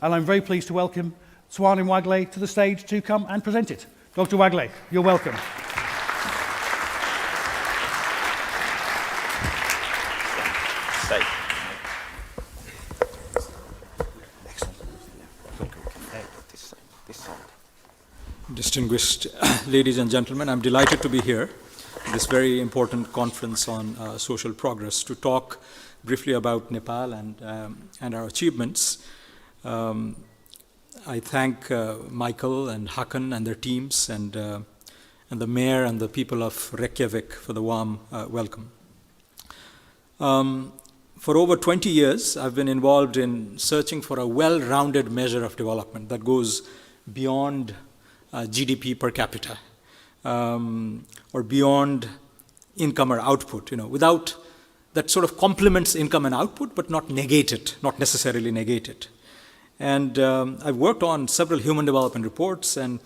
and I'm very pleased to welcome Swanim Wagle to the stage to come and present it. Dr. Wagle, you're welcome. Distinguished ladies and gentlemen, I'm delighted to be here at this very important conference on social progress to talk briefly about Nepal and our achievements. I thank Michael and Hakan and their teams and the mayor and the people of Reykjavik for the warm welcome. For over 20 years, I've been involved in searching for a well-rounded measure of development that goes beyond GDP per capita, or beyond income or output, without that sort of complements income and output, but not negate it, not necessarily negate it. And I've worked on several human development reports, and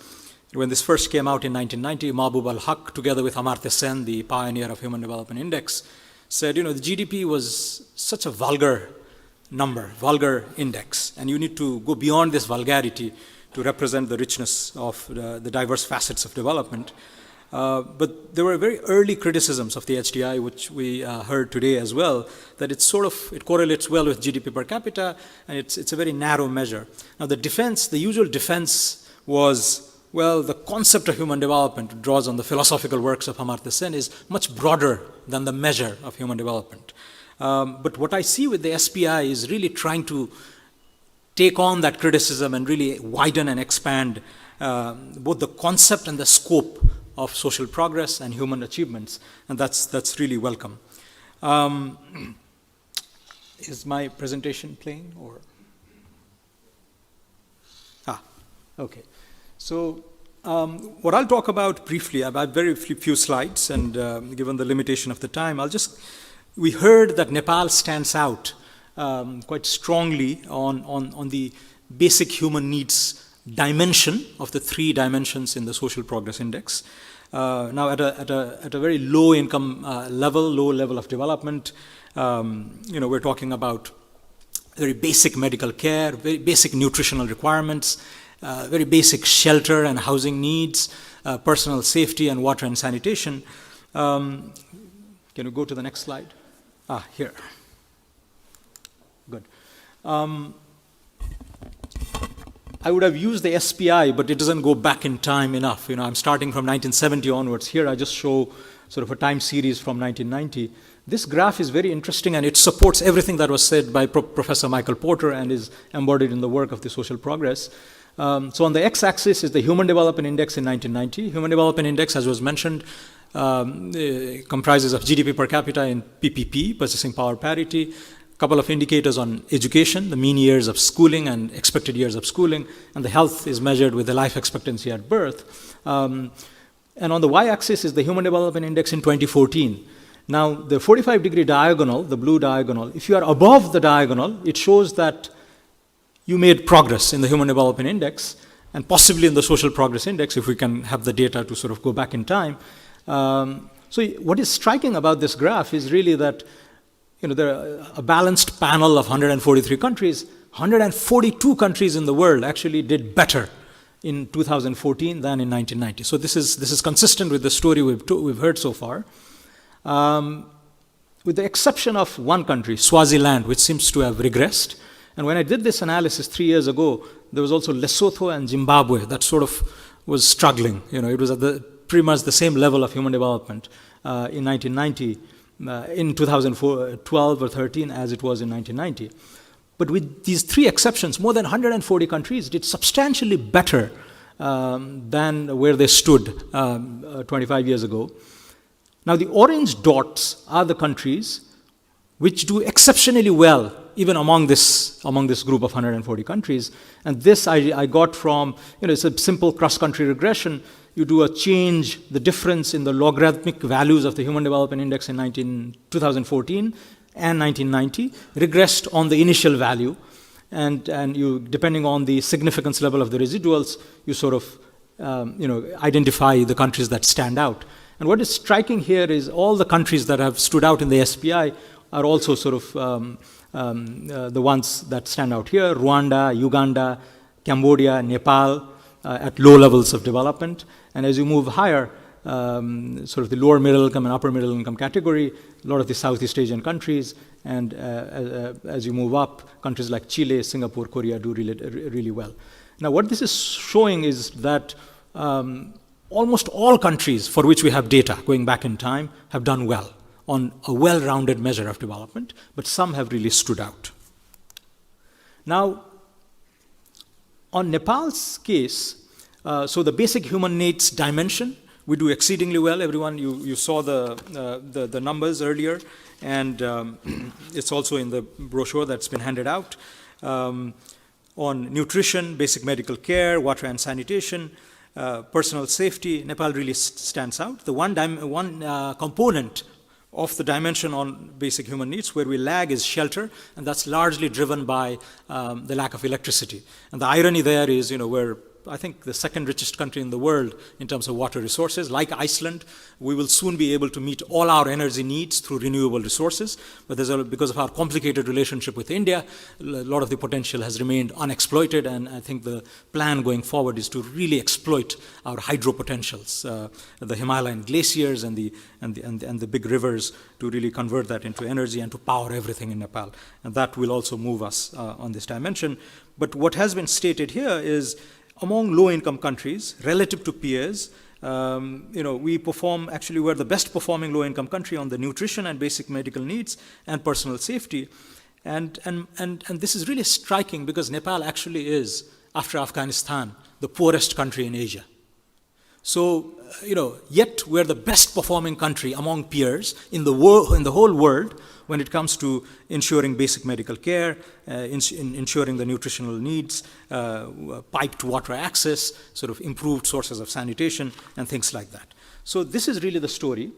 when this first came out in 1990, Mahbub al-Haq, together with Amartya Sen, the pioneer of Human Development Index, said, the GDP was such a vulgar number, vulgar index, and you need to go beyond this vulgarity to represent the richness of the diverse facets of development. But there were very early criticisms of the HDI, which we heard today as well, that it correlates well with GDP per capita, and it's a very narrow measure. Now the usual defense was, well, the concept of human development draws on the philosophical works of Amartya Sen is much broader than the measure of human development. But what I see with the SPI is really trying to take on that criticism and really widen and expand both the concept and the scope of social progress and human achievements, and that's really welcome. Is my presentation playing or? Okay. So what I'll talk about briefly, I have very few slides, and given the limitation of the time, we heard that Nepal stands out quite strongly on the basic human needs dimension of the 3 dimensions in the Social Progress Index. Now at a very low income low level of development, we're talking about very basic medical care, very basic nutritional requirements, very basic shelter and housing needs, personal safety and water and sanitation. Can you go to the next slide? Here. Good. I would have used the SPI, but it doesn't go back in time enough. I'm starting from 1970 onwards. Here I just show sort of a time series from 1990. This graph is very interesting, and it supports everything that was said by Professor Michael Porter and is embodied in the work of the Social Progress. So on the x-axis is the Human Development Index in 1990. Human Development Index, as was mentioned, comprises of GDP per capita in PPP, purchasing power parity, a couple of indicators on education, the mean years of schooling and expected years of schooling, and the health is measured with the life expectancy at birth. And on the y-axis is the Human Development Index in 2014. Now, the 45-degree diagonal, the blue diagonal, if you are above the diagonal, it shows that you made progress in the Human Development Index, and possibly in the Social Progress Index, if we can have the data to sort of go back in time. So what is striking about this graph is really that there are a balanced panel of 143 countries. 142 countries in the world actually did better in 2014 than in 1990. So this is consistent with the story we've heard so far. With the exception of one country, Swaziland, which seems to have regressed. And when I did this analysis 3 years ago, there was also Lesotho and Zimbabwe that sort of was struggling. It was at pretty much the same level of human development in 1990. In 2012 or 13 as it was in 1990. But with these 3 exceptions, more than 140 countries did substantially better than where they stood 25 years ago. Now the orange dots are the countries which do exceptionally well even among this group of 140 countries. And this I got from, it's a simple cross-country regression. You do a change, the difference in the logarithmic values of the Human Development Index in 2014 and 1990, regressed on the initial value, and you, depending on the significance level of the residuals, you sort of identify the countries that stand out. And what is striking here is all the countries that have stood out in the SPI are also sort of the ones that stand out here: Rwanda, Uganda, Cambodia, Nepal, at low levels of development. And as you move higher, sort of the lower middle income and upper middle income category, a lot of the Southeast Asian countries, and as you move up, countries like Chile, Singapore, Korea do really well. Now, what this is showing is that almost all countries for which we have data going back in time have done well on a well-rounded measure of development, but some have really stood out. Now, on Nepal's case, so the basic human needs dimension, we do exceedingly well. Everyone, you saw the numbers earlier, and it's also in the brochure that's been handed out. On nutrition, basic medical care, water and sanitation, personal safety, Nepal really stands out. The one component of the dimension on basic human needs where we lag is shelter, and that's largely driven by the lack of electricity. And the irony there is, we're, I think, the second richest country in the world in terms of water resources. Like Iceland, we will soon be able to meet all our energy needs through renewable resources, but because of our complicated relationship with India, a lot of the potential has remained unexploited, and I think the plan going forward is to really exploit our hydro potentials, the Himalayan glaciers and the big rivers, to really convert that into energy and to power everything in Nepal. And that will also move us on this dimension. But what has been stated here is, among low-income countries, relative to peers, we perform, actually we're the best performing low-income country on the nutrition and basic medical needs and personal safety. And this is really striking because Nepal actually is, after Afghanistan, the poorest country in Asia. So, yet we're the best performing country among peers in the whole world when it comes to ensuring basic medical care, ensuring the nutritional needs, piped water access, sort of improved sources of sanitation, and things like that. So this is really the story.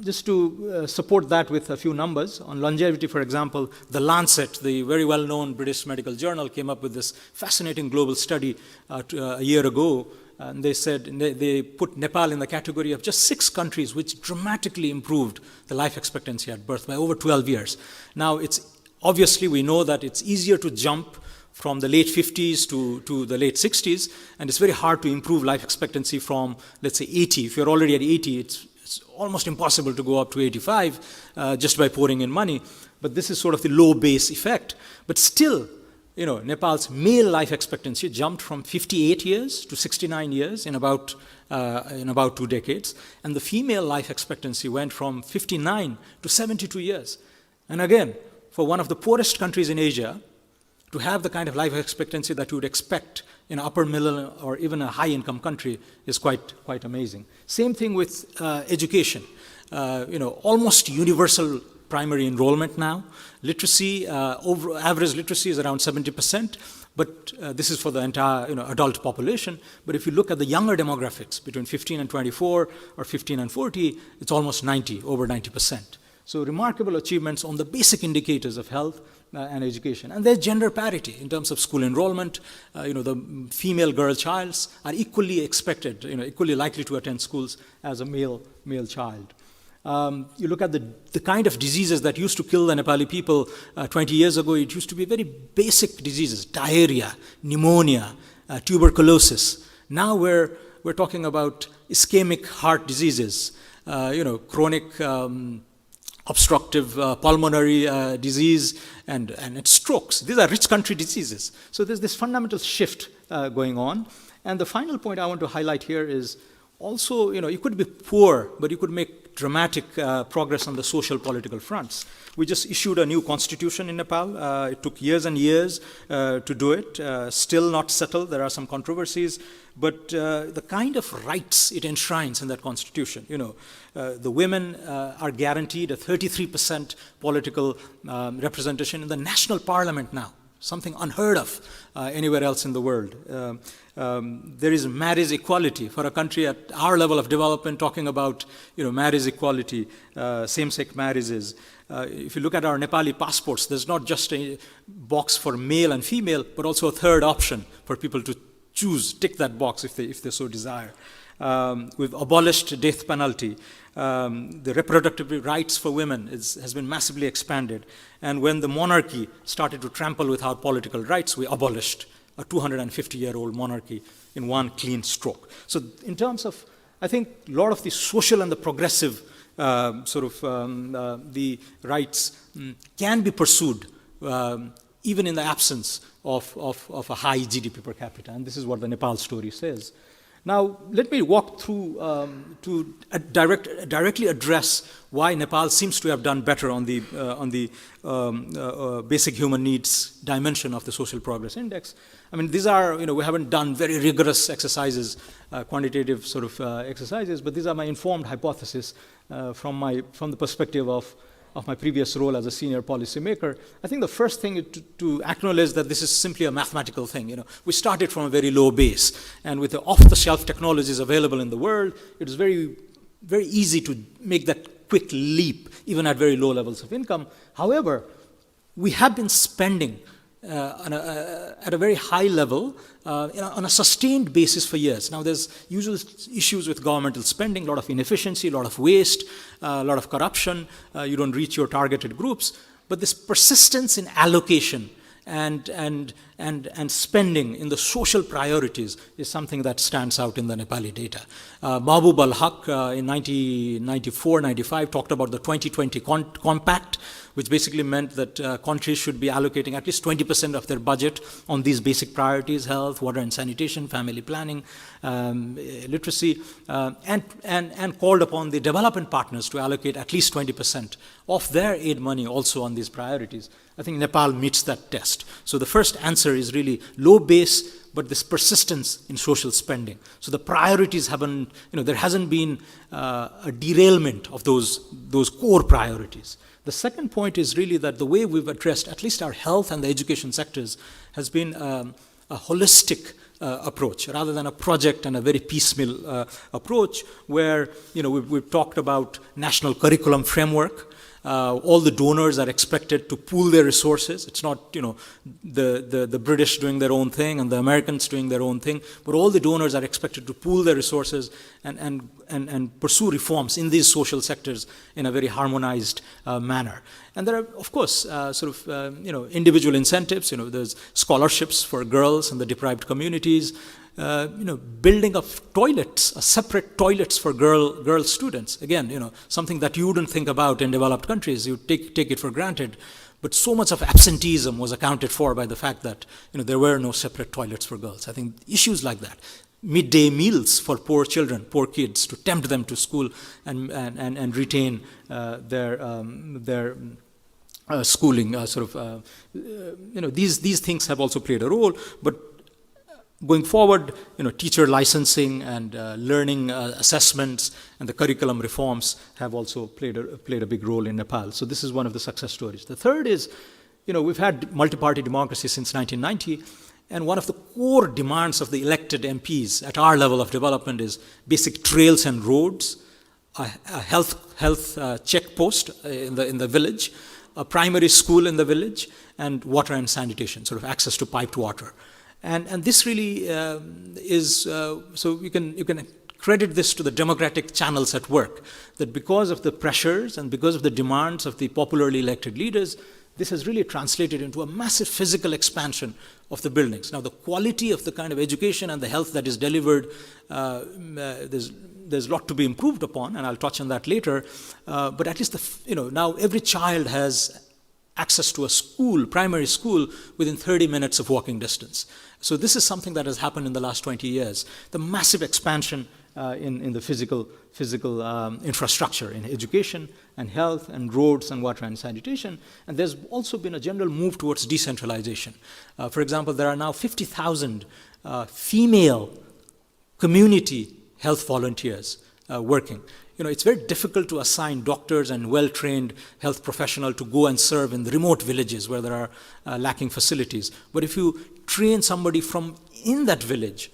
Just to support that with a few numbers, on longevity, for example, The Lancet, the very well-known British medical journal, came up with this fascinating global study a year ago. And they said, they put Nepal in the category of just 6 countries which dramatically improved the life expectancy at birth by over 12 years. Now, obviously we know that it's easier to jump from the late 50s to the late 60s, and it's very hard to improve life expectancy from, let's say, 80. If you're already at 80, it's almost impossible to go up to 85 just by pouring in money. But this is sort of the low base effect. But still, Nepal's male life expectancy jumped from 58 years to 69 years in about 2 decades, and the female life expectancy went from 59 to 72 years. And again, for one of the poorest countries in Asia, to have the kind of life expectancy that you would expect in an upper middle or even a high-income country is quite amazing. Same thing with education. Almost universal primary enrollment now. Literacy, average literacy is around 70%, but this is for the entire adult population. But if you look at the younger demographics between 15 and 24 or 15 and 40, it's almost 90, over 90%. So remarkable achievements on the basic indicators of health and education. And there's gender parity in terms of school enrollment. The female girl childs are equally expected, equally likely to attend schools as a male child. You look at the kind of diseases that used to kill the Nepali people 20 years ago. It used to be very basic diseases: diarrhea, pneumonia, tuberculosis. Now we're talking about ischemic heart diseases, chronic obstructive pulmonary disease, and strokes. These are rich country diseases. So there's this fundamental shift going on. And the final point I want to highlight here is also, you could be poor, but you could make dramatic progress on the social political fronts. We just issued a new constitution in Nepal. It took years and years to do it. Still not settled. There are some controversies. But the kind of rights it enshrines in that constitution, the women are guaranteed a 33% political representation in the national parliament now. Something unheard of anywhere else in the world. There is marriage equality for a country at our level of development, talking about marriage equality, same-sex marriages. If you look at our Nepali passports, there's not just a box for male and female, but also a third option for people to choose, tick that box if they so desire. We've abolished death penalty. The reproductive rights for women has been massively expanded. And when the monarchy started to trample with our political rights, we abolished a 250-year-old monarchy in one clean stroke. So in terms of, I think, a lot of the social and the progressive the rights can be pursued even in the absence of a high GDP per capita. And this is what the Nepal story says. Now, let me walk through to directly address why Nepal seems to have done better on the basic human needs dimension of the Social Progress Index. I mean, these are, we haven't done very rigorous exercises, quantitative exercises, but these are my informed hypothesis from the perspective of my previous role as a senior policymaker. I think the first thing is to acknowledge that this is simply a mathematical thing. We started from a very low base, and with the off-the-shelf technologies available in the world, it is very, very easy to make that quick leap, even at very low levels of income. However, we have been spending at a very high level on a sustained basis for years. Now, there's usual issues with governmental spending, a lot of inefficiency, a lot of waste, a lot of corruption. You don't reach your targeted groups. But this persistence in allocation and spending in the social priorities is something that stands out in the Nepali data. Mahbub al-Haq in 1994-95 talked about the 2020 compact, which basically meant that countries should be allocating at least 20% of their budget on these basic priorities: health, water and sanitation, family planning, literacy, and called upon the development partners to allocate at least 20% of their aid money also on these priorities. I think Nepal meets that test. So the first answer is really low base, but this persistence in social spending. So the priorities haven't, there hasn't been a derailment of those core priorities. The second point is really that the way we've addressed at least our health and the education sectors has been a holistic approach rather than a project and a very piecemeal approach where, we've talked about national curriculum framework. All the donors are expected to pool their resources. It's not, the British doing their own thing and the Americans doing their own thing, but all the donors are expected to pool their resources and pursue reforms in these social sectors in a very harmonized manner. And there are, of course, individual incentives. There's scholarships for girls in the deprived communities. Building of toilets, separate toilets for girl students. Again, something that you wouldn't think about in developed countries. You take it for granted. But so much of absenteeism was accounted for by the fact that there were no separate toilets for girls. I think issues like that, midday meals for poor children, poor kids, to tempt them to school and retain their schooling. These things have also played a role, but going forward, teacher licensing and learning assessments and the curriculum reforms have also played a big role in Nepal. So this is one of the success stories. The third is, we've had multi-party democracy since 1990, and one of the core demands of the elected MPs at our level of development is basic trails and roads, a health check post in the village, a primary school in the village, and water and sanitation, sort of access to piped water. And this really is, so you can credit this to the democratic channels at work, that because of the pressures and because of the demands of the popularly elected leaders, this has really translated into a massive physical expansion of the buildings. Now, the quality of the kind of education and the health that is delivered, there's a lot to be improved upon, and I'll touch on that later. But at least, now every child has access to a school, primary school, within 30 minutes of walking distance. So this is something that has happened in the last 20 years. The massive expansion in the physical infrastructure in education and health and roads and water and sanitation. And there's also been a general move towards decentralization. For example, there are now 50,000 female community health volunteers working. It's very difficult to assign doctors and well-trained health professionals to go and serve in the remote villages where there are lacking facilities. But if you train somebody from in that village,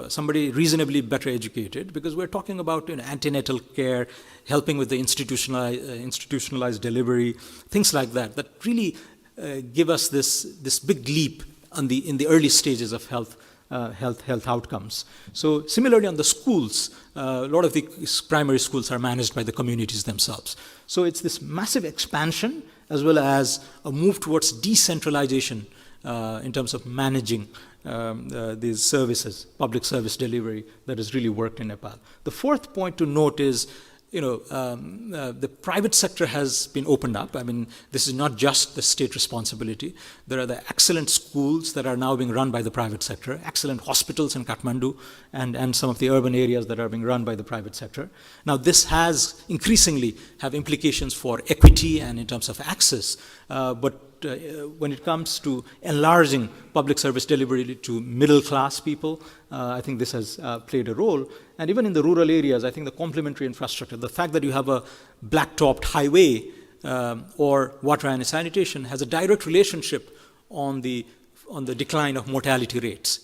somebody reasonably better educated, because we're talking about antenatal care, helping with the institutionalized delivery, things like that, that really give us this big leap in the early stages of health health outcomes. So similarly on the schools, a lot of the primary schools are managed by the communities themselves. So it's this massive expansion as well as a move towards decentralization in terms of managing these services, public service delivery, that has really worked in Nepal. The fourth point to note is, the private sector has been opened up. I mean, this is not just the state responsibility. There are the excellent schools that are now being run by the private sector, excellent hospitals in Kathmandu, and some of the urban areas that are being run by the private sector. Now, this has increasingly have implications for equity and in terms of access, but when it comes to enlarging public service delivery to middle class people, I think this has played a role. And even in the rural areas, I think the complementary infrastructure, the fact that you have a black-topped highway or water and sanitation has a direct relationship on the decline of mortality rates.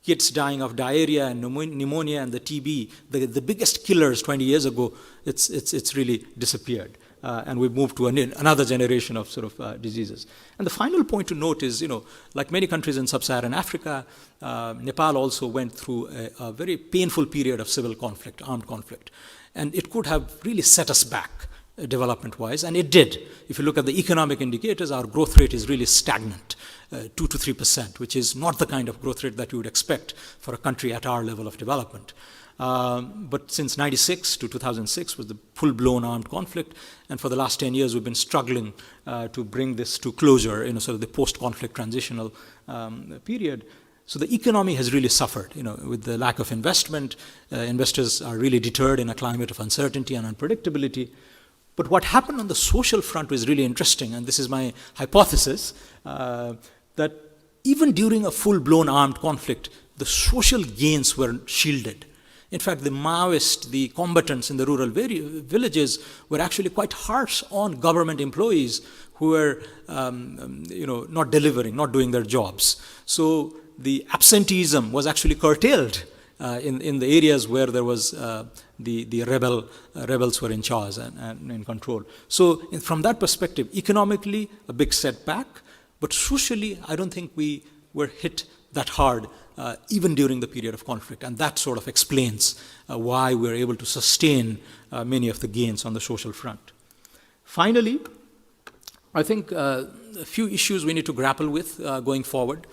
Kids dying of diarrhea and pneumonia and the TB, the biggest killers 20 years ago, it's really disappeared. And we've moved to another generation of sort of diseases. And the final point to note is, like many countries in sub-Saharan Africa, Nepal also went through a very painful period of civil conflict, armed conflict. And it could have really set us back development-wise, and it did. If you look at the economic indicators, our growth rate is really stagnant, 2 to 3%, which is not the kind of growth rate that you would expect for a country at our level of development. But since 96 to 2006 was the full-blown armed conflict, and for the last 10 years we've been struggling to bring this to closure in sort of the post-conflict transitional period. So the economy has really suffered, with the lack of investment. Investors are really deterred in a climate of uncertainty and unpredictability. But what happened on the social front was really interesting, and this is my hypothesis, that even during a full-blown armed conflict, the social gains were shielded. In fact, the Maoists, the combatants in the rural villages were actually quite harsh on government employees who were, not delivering, not doing their jobs. So the absenteeism was actually curtailed in the areas where there was the rebels were in charge and in control. So from that perspective, economically, a big setback, but socially, I don't think we were hit that hard even during the period of conflict. And that sort of explains why we're able to sustain many of the gains on the social front. Finally, I think a few issues we need to grapple with going forward.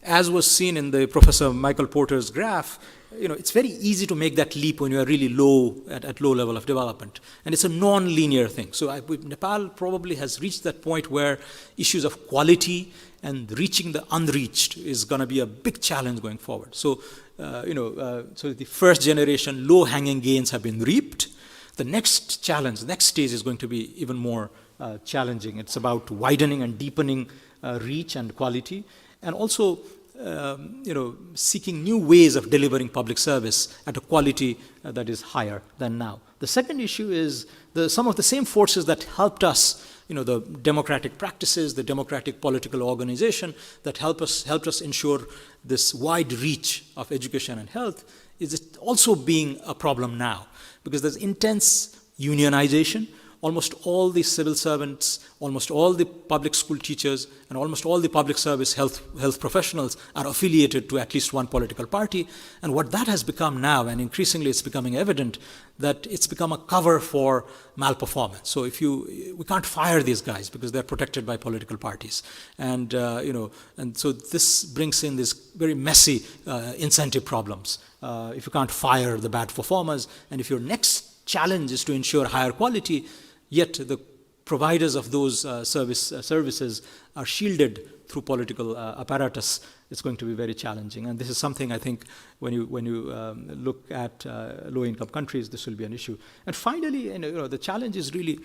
As was seen in the Professor Michael Porter's graph, it's very easy to make that leap when you are really low, at low level of development. And it's a non-linear thing. So Nepal probably has reached that point where issues of quality and reaching the unreached is going to be a big challenge going forward. So, so the first generation low-hanging gains have been reaped. The next challenge, the next stage is going to be even more challenging. It's about widening and deepening reach and quality, and also seeking new ways of delivering public service at a quality that is higher than now. The second issue is some of the same forces that helped us, the democratic practices, the democratic political organization that helped us ensure this wide reach of education and health is also being a problem now, because there's intense unionization. Almost all the civil servants, almost all the public school teachers, and almost all the public service health professionals are affiliated to at least one political party. And what that has become now, and increasingly it's becoming evident, that it's become a cover for malperformance. So we can't fire these guys because they're protected by political parties. And, and so this brings in these very messy incentive problems. If you can't fire the bad performers, and if your next challenge is to ensure higher quality, yet the providers of those services are shielded through political apparatus, it's going to be very challenging. And this is something I think when you look at low-income countries, this will be an issue. And finally, the challenge is really,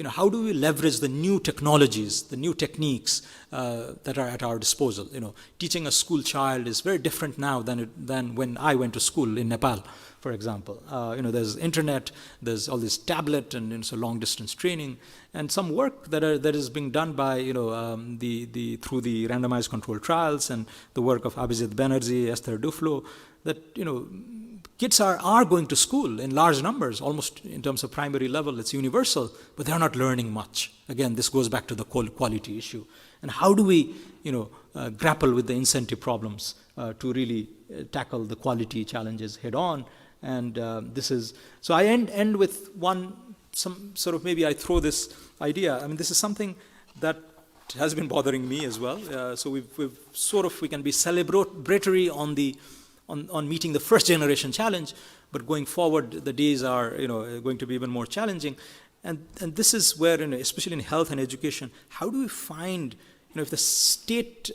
how do we leverage the new technologies, the new techniques that are at our disposal? Teaching a school child is very different now than when I went to school in Nepal, for example. There's internet, there's all this tablet, and so long-distance training, and some work that is being done by through the randomized controlled trials and the work of Abhijit Banerjee, Esther Duflo, that kids are going to school in large numbers, almost in terms of primary level, it's universal, but they're not learning much. Again, this goes back to the quality issue. And how do we, grapple with the incentive problems to really tackle the quality challenges head on? And so I end with some sort of, maybe I throw this idea. I mean, this is something that has been bothering me as well. So we can be celebratory on meeting the first generation challenge, but going forward, the days are going to be even more challenging. And this is where, especially in health and education, how do we find, if the state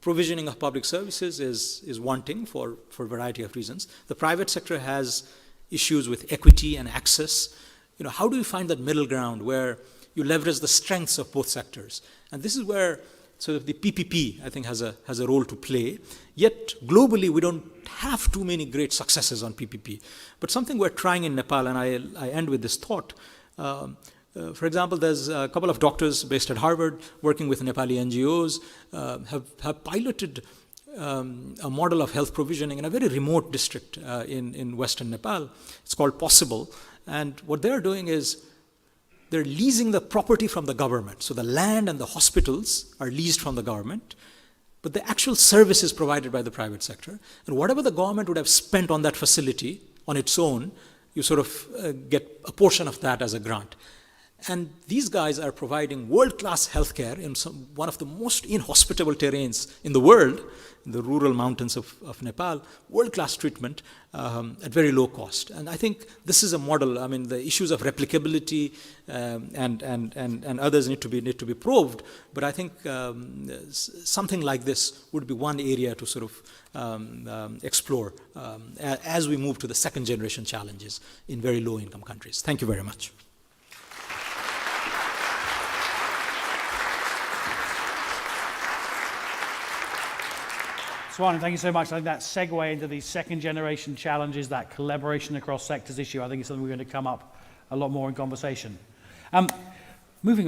provisioning of public services is wanting for a variety of reasons, the private sector has issues with equity and access. How do we find that middle ground where you leverage the strengths of both sectors? And this is where sort of the PPP, I think, has a role to play. Yet globally, we don't have too many great successes on PPP. But something we're trying in Nepal, and I end with this thought. For example, there's a couple of doctors based at Harvard working with Nepali NGOs, have piloted a model of health provisioning in a very remote district in western Nepal. It's called Possible. And what they're doing is they're leasing the property from the government. So the land and the hospitals are leased from the government, but the actual service is provided by the private sector. And whatever the government would have spent on that facility on its own, you sort of get a portion of that as a grant. And these guys are providing world-class healthcare in one of the most inhospitable terrains in the world, in the rural mountains of Nepal, world-class treatment at very low cost. And I think this is a model. I mean, the issues of replicability and others need to be probed. But I think something like this would be one area to sort of explore as we move to the second generation challenges in very low-income countries. Thank you very much. Swani, thank you so much. I think that segue into these second generation challenges, that collaboration across sectors issue, I think is something we're going to come up a lot more in conversation. Moving on.